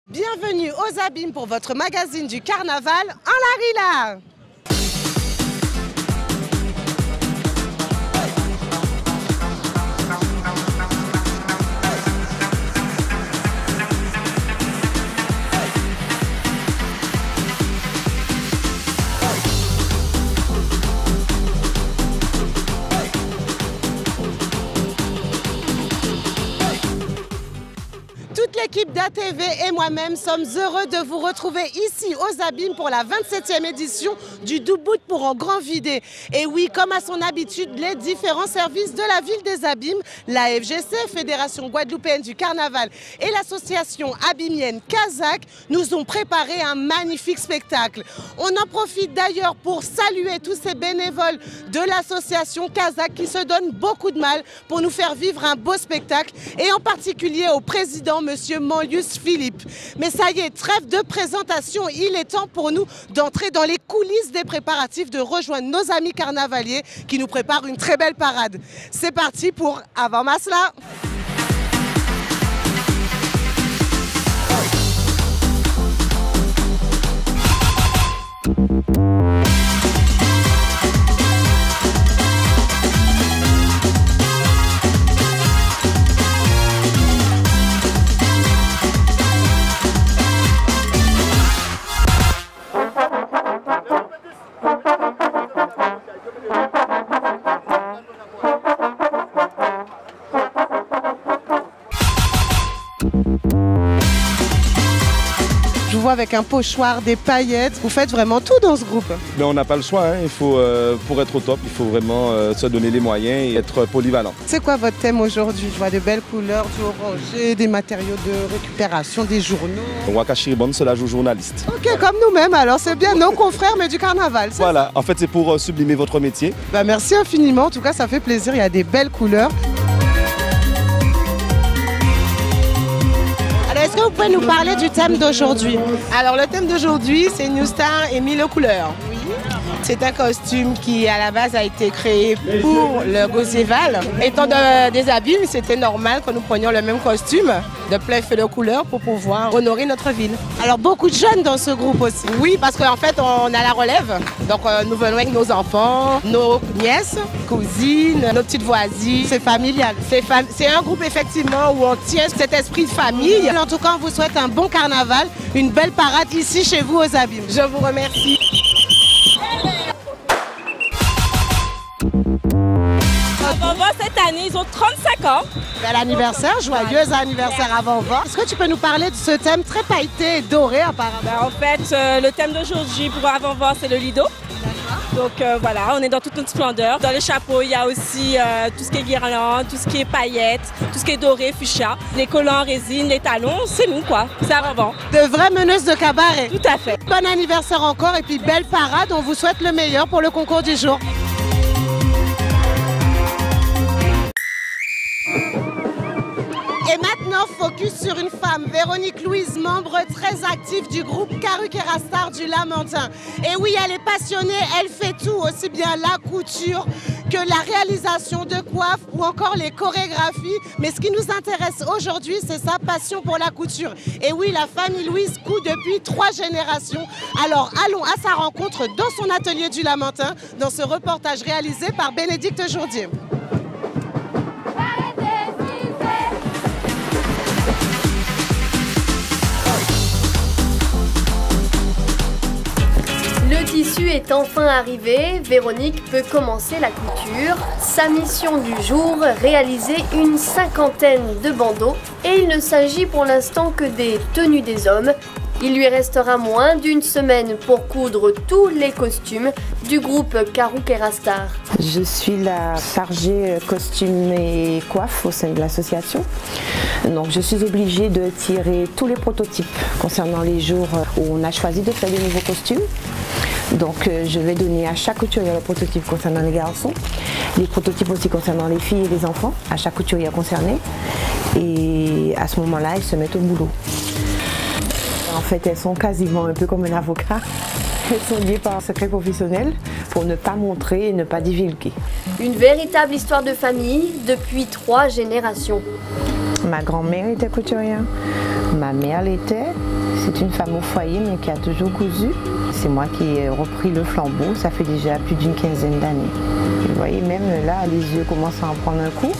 Bienvenue aux Abîmes pour votre magazine du carnaval en Larila. Toute l'équipe d'ATV et moi-même sommes heureux de vous retrouver ici aux Abîmes pour la 27e édition du Doubout pour en grand vidé. Et oui, comme à son habitude, les différents services de la ville des Abîmes, la FGC, Fédération Guadeloupéenne du Carnaval, et l'association abîmienne Kazakh nous ont préparé un magnifique spectacle. On en profite d'ailleurs pour saluer tous ces bénévoles de l'association Kazakh qui se donnent beaucoup de mal pour nous faire vivre un beau spectacle, et en particulier au président Monsieur Manlius Philippe. Mais ça y est, trêve de présentation, il est temps pour nous d'entrer dans les coulisses des préparatifs, de rejoindre nos amis carnavaliers qui nous préparent une très belle parade. C'est parti pour Avant Masla. Je vous vois avec un pochoir, des paillettes, vous faites vraiment tout dans ce groupe. Mais on n'a pas le choix, hein. Il faut, pour être au top, il faut vraiment se donner les moyens et être polyvalent. C'est quoi votre thème aujourd'hui? Je vois de belles couleurs, du orangé, des matériaux de récupération, des journaux. Waka Chiribon, c'est la journaliste. Ok, comme nous-mêmes, alors c'est bien nos confrères mais du carnaval. Voilà, en fait c'est pour sublimer votre métier. Bah, merci infiniment, en tout cas ça fait plaisir, il y a des belles couleurs. Est-ce que vous pouvez nous parler du thème d'aujourd'hui? Alors le thème d'aujourd'hui, c'est New Star et 1000 couleurs. Oui. C'est un costume qui à la base a été créé pour le Gozéval. Étant des Abîmes, c'était normal que nous prenions le même costume de plein feu de couleurs pour pouvoir honorer notre ville. Alors beaucoup de jeunes dans ce groupe aussi. Oui, parce qu'en fait on a la relève. Donc nous venons avec nos enfants, nos nièces, cousines, nos petites voisines. C'est familial. C'est un groupe effectivement où on tient cet esprit de famille. En tout cas, on vous souhaite un bon carnaval, une belle parade ici chez vous aux Abîmes. Je vous remercie. Avant-Vent, cette année, ils ont 35 ans. Bel anniversaire, joyeux anniversaire Avant-Vent. Est-ce que tu peux nous parler de ce thème très pailleté et doré apparemment? En fait, le thème d'aujourd'hui pour Avant-Vent, c'est le Lido. Donc voilà, on est dans toute notre splendeur. Dans les chapeaux, il y a aussi tout ce qui est guirlande, tout ce qui est paillettes, tout ce qui est doré, fuchsia. Les collants en résine, les talons, c'est nous quoi, c'est Avant-Vent. De vraies meneuses de cabaret. Tout à fait. Bon anniversaire encore et puis belle parade, on vous souhaite le meilleur pour le concours du jour. Et maintenant, focus sur une femme, Véronique Louise, membre très active du groupe Karuk-Erastar du Lamentin. Et oui, elle est passionnée, elle fait tout, aussi bien la couture que la réalisation de coiffes ou encore les chorégraphies. Mais ce qui nous intéresse aujourd'hui, c'est sa passion pour la couture. Et oui, la famille Louise coud depuis 3 générations. Alors allons à sa rencontre dans son atelier du Lamentin, dans ce reportage réalisé par Bénédicte Jourdier. Le tissu est enfin arrivé, Véronique peut commencer la couture. Sa mission du jour, réaliser une 50aine de bandeaux. Et il ne s'agit pour l'instant que des tenues des hommes. Il lui restera moins d'une semaine pour coudre tous les costumes du groupe Karuk-Erastar. Je suis la chargée costumes et coiffes au sein de l'association. Donc je suis obligée de tirer tous les prototypes concernant les jours où on a choisi de faire des nouveaux costumes. Donc je vais donner à chaque couturier le prototype concernant les garçons, les prototypes aussi concernant les filles et les enfants, à chaque couturier concerné. Et à ce moment-là, elles se mettent au boulot. En fait, elles sont quasiment un peu comme un avocat. Elles sont liées par un secret professionnel pour ne pas montrer et ne pas divulguer. Une véritable histoire de famille depuis 3 générations. Ma grand-mère était couturière, ma mère l'était, C'est une femme au foyer, mais qui a toujours cousu. C'est moi qui ai repris le flambeau, ça fait déjà plus d'une quinzaine d'années. Vous voyez, même là, les yeux commencent à en prendre un coup.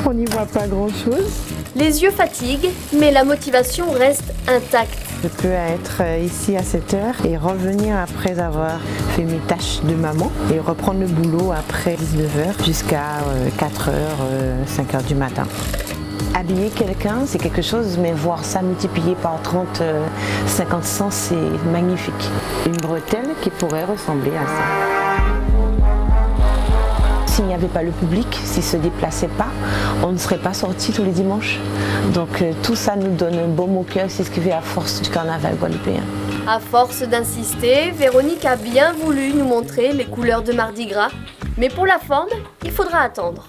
On n'y voit pas grand-chose. Les yeux fatiguent, mais la motivation reste intacte. Je peux être ici à 7 h et revenir après avoir fait mes tâches de maman et reprendre le boulot après 19 h jusqu'à 4 h, 5 h du matin. Habiller quelqu'un, c'est quelque chose, mais voir ça multiplié par 30, 50 cents, c'est magnifique. Une bretelle qui pourrait ressembler à ça. S'il n'y avait pas le public, s'il ne se déplaçait pas, on ne serait pas sortis tous les dimanches. Donc tout ça nous donne un baume au cœur, c'est ce qui fait la force du carnaval guadeloupéen. À force d'insister, Véronique a bien voulu nous montrer les couleurs de Mardi Gras. Mais pour la forme, il faudra attendre.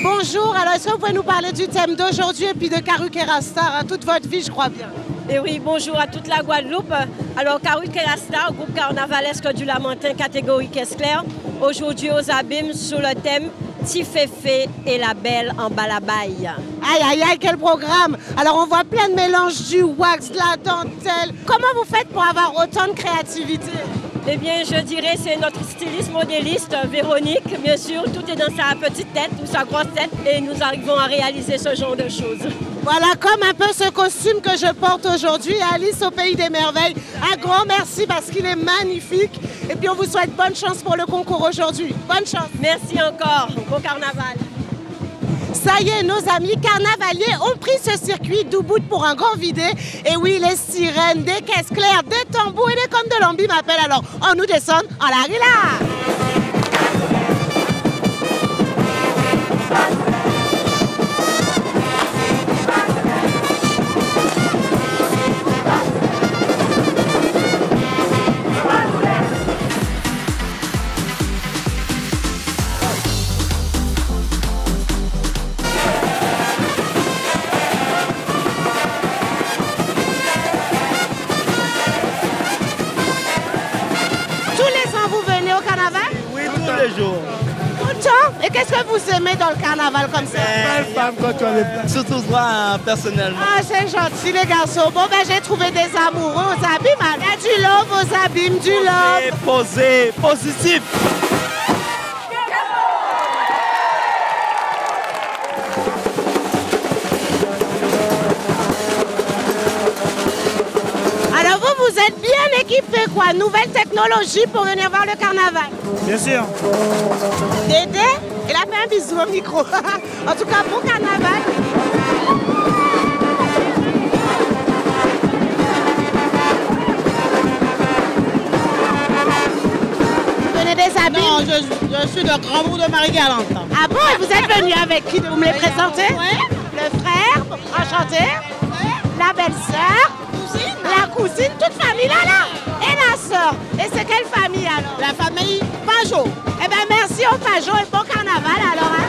Bonjour, alors est-ce que vous pouvez nous parler du thème d'aujourd'hui et puis de Karuke-Rasta, hein, toute votre vie je crois bien. Et oui, bonjour à toute la Guadeloupe. Alors, Karuke-Rasta, groupe carnavalesque du Lamentin, catégorie Caisse Claire. Aujourd'hui aux Abîmes, sous le thème Tiféfé et la belle en balabaye. Aïe, aïe, aïe, quel programme! Alors, on voit plein de mélanges, du wax, de la dentelle. Comment vous faites pour avoir autant de créativité? Eh bien, je dirais c'est notre styliste modéliste, Véronique, bien sûr. Tout est dans sa petite tête ou sa grosse tête et nous arrivons à réaliser ce genre de choses. Voilà, comme un peu ce costume que je porte aujourd'hui, Alice au Pays des Merveilles. Un grand merci parce qu'il est magnifique. Et puis, on vous souhaite bonne chance pour le concours aujourd'hui. Bonne chance. Merci encore. Bon carnaval. Ça y est, nos amis carnavaliers ont pris ce circuit d'Ubud pour un grand vidé. Et oui, les sirènes, des caisses claires, des tambours et des contes de Lambi m'appellent. Alors, on nous descend en la rila. Et qu'est-ce que vous aimez dans le carnaval comme ça? Belle femme quand tu as les... Surtout toi, personnellement. Ah, c'est gentil les garçons. Bon, ben j'ai trouvé des amoureux aux abîmes. Il y a du love aux abîmes, du love. Posé, positif. Alors vous êtes bien équipés quoi? Nouvelle technologie pour venir voir le carnaval? Bien sûr. Dédé, il a fait un bisou au micro. En tout cas, bon carnaval. Vous venez des abîmes? Non, je suis de Grand-Bourg de Marie-Galante. Ah bon? Et vous êtes venu avec qui? Vous me les présentez? Oui. Le frère, enchanté. La belle-sœur. La cousine, toute famille là. Et la sœur. Et c'est quelle famille alors? La famille Pajot. Eh bien merci au Pajot et bon carnaval alors. Hein?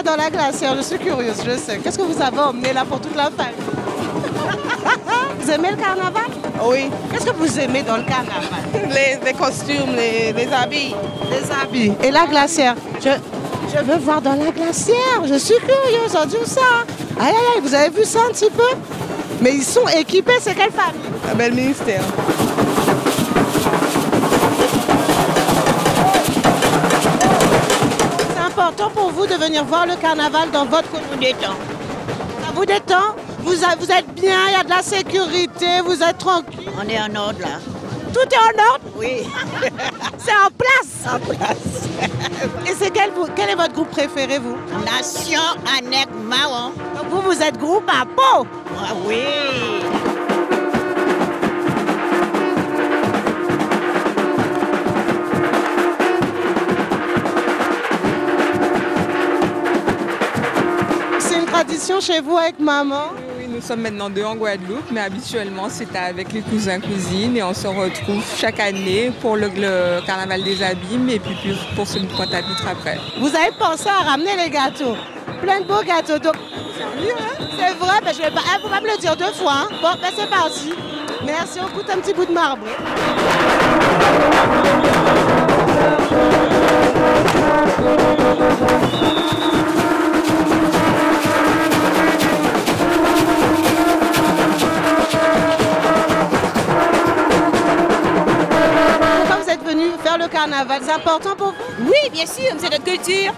Dans la glacière, je suis curieuse, je sais. Qu'est-ce que vous avez emmené là pour toute la famille? Vous aimez le carnaval? Oui. Qu'est-ce que vous aimez dans le carnaval? Les costumes, les habits. Les habits. Et la glacière? Je veux voir dans la glacière. Je suis curieuse, on dit ça. Aïe, aïe, aïe, vous avez vu ça un petit peu? Mais ils sont équipés, c'est quelle famille? La belle ministère. C'est important pour vous de venir voir le carnaval dans votre commune? Ça vous détend? Vous êtes bien, il y a de la sécurité, vous êtes tranquille? On est en ordre là. Tout est en ordre? Oui. C'est en place? En place. Et c'est quel est votre groupe préféré, vous? Nation Anek Marron. Donc vous êtes groupe à Pau? Ah oui. C'est une tradition chez vous avec maman? Oui, nous Nous sommes maintenant 2 en Guadeloupe, mais habituellement c'était avec les cousins, cousines et on se retrouve chaque année pour le carnaval des Abîmes et puis pour celui de Pointe-à-Pitre après. Vous avez pensé à ramener les gâteaux, plein de beaux gâteaux. Donc, c'est vrai, mais je vais pas, faut pas me le dire 2 fois. Hein. Bon, ben c'est parti. Merci, on goûte un petit bout de marbre. Pourquoi vous êtes venu faire le carnaval? C'est important pour vous? Oui, bien sûr, c'est notre culture.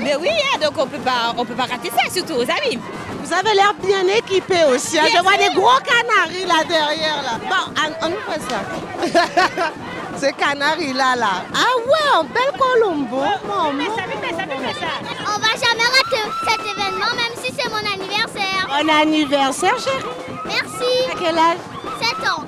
Mais oui, donc on peut pas rater ça, surtout aux Abîmes. Vous avez l'air bien équipé aussi. Hein. Je vois des gros canaris là derrière. Là. Bon, on nous fait ça. Ces canaris là. Ah ouais, en belle Colombo. On va jamais rater cet événement, même si c'est mon anniversaire. Bon anniversaire, chérie. Merci. À quel âge? 7 ans.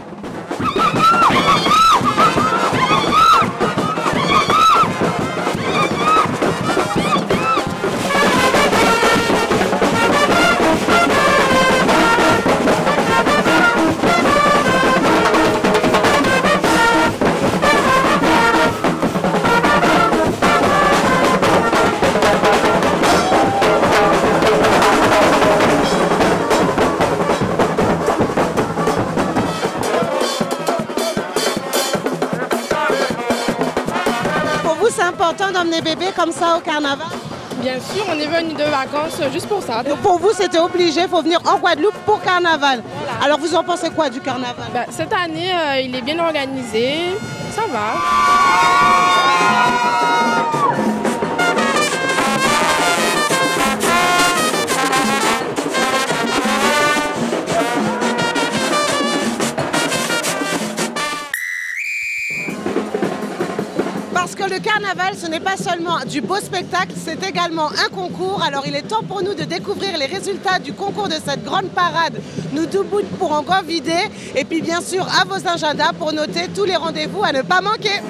C'est important d'emmener bébé comme ça au carnaval? Bien sûr, on est venu de vacances juste pour ça. Donc pour vous, c'était obligé, il faut venir en Guadeloupe pour carnaval. Voilà. Alors vous en pensez quoi du carnaval? Cette année, il est bien organisé, ça va. Parce que le carnaval, ce n'est pas seulement du beau spectacle, c'est également un concours. Alors il est temps pour nous de découvrir les résultats du concours de cette grande parade Nous debout pour encore vider. Et puis bien sûr à vos agendas pour noter tous les rendez-vous à ne pas manquer.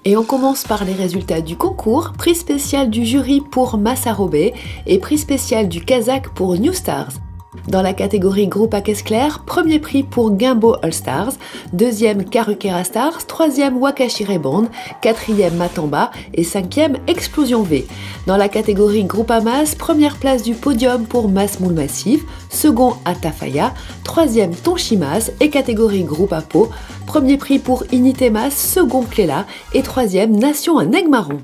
Et on commence par les résultats du concours, prix spécial du jury pour Massa Robé et prix spécial du Kazakh pour New Stars. Dans la catégorie groupe à caisse claire, premier prix pour Gimbo All Stars, deuxième Karukera Stars, troisième Wakashire Band, quatrième Matamba et cinquième Explosion V. Dans la catégorie groupe à masse, première place du podium pour Mas Moule Massif, second Atafaya, troisième Tonchimas et catégorie groupe à peau, premier prix pour Initemas, second Cléla et troisième Nation à Nègre Marron.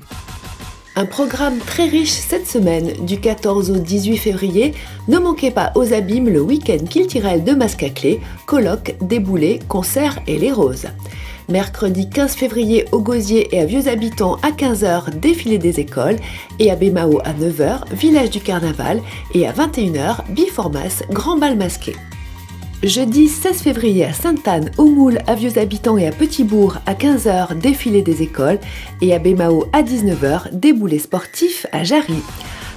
Un programme très riche cette semaine, du 14 au 18 février. Ne manquez pas aux Abîmes le week-end culturel de Mascaclé, colloques, déboulés, concerts et les roses. Mercredi 15 février au Gosier et à Vieux Habitants à 15h, défilé des écoles, et à Bémao à 9h, village du carnaval, et à 21h, Biformas, grand bal masqué. Jeudi 16 février à Sainte-Anne, au Moule, à Vieux Habitants et à Petit-Bourg à 15h, défilé des écoles, et à Bémao à 19h, déboulé sportif à Jarry.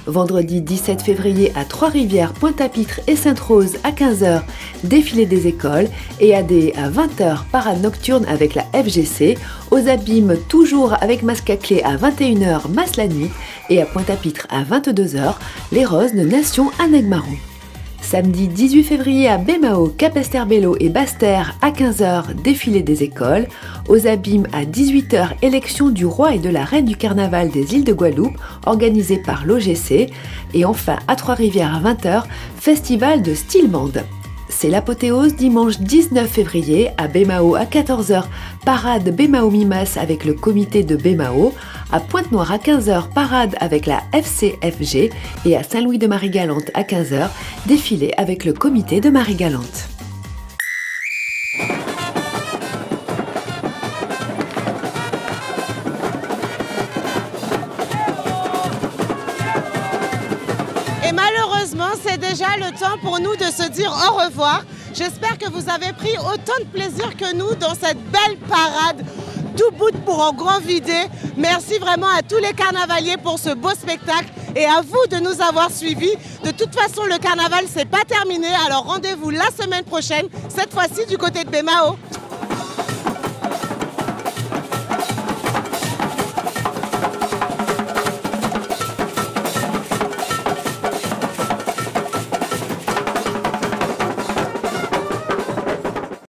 Vendredi 17 février à Trois-Rivières, Pointe-à-Pitre et Sainte-Rose à 15h, défilé des écoles, et à 20h, parade nocturne avec la FGC, aux Abîmes toujours avec Mascaclé à 21h, Masse la nuit, et à Pointe-à-Pitre à 22h, les roses de Nation à Nègre Marron. Samedi 18 février à Bémao, Cap-Esterbello et Basse-Terre à 15h, défilé des écoles. Aux Abîmes à 18h, élection du roi et de la reine du carnaval des îles de Guadeloupe, organisée par l'OGC. Et enfin à Trois-Rivières à 20h, festival de style band. C'est l'apothéose dimanche 19 février à Bémao à 14h, parade Bémao Mimas avec le comité de Bémao. À Pointe-Noire à 15h, parade avec la FCFG. Et à Saint-Louis de Marie-Galante à 15h, défilé avec le comité de Marie-Galante. Et malheureusement, c'est déjà le temps pour nous de se dire au revoir. J'espère que vous avez pris autant de plaisir que nous dans cette belle parade debout pour en grand vidé. Merci vraiment à tous les carnavaliers pour ce beau spectacle et à vous de nous avoir suivis. De toute façon, le carnaval, c'est pas terminé, alors rendez-vous la semaine prochaine, cette fois-ci du côté de Bémao.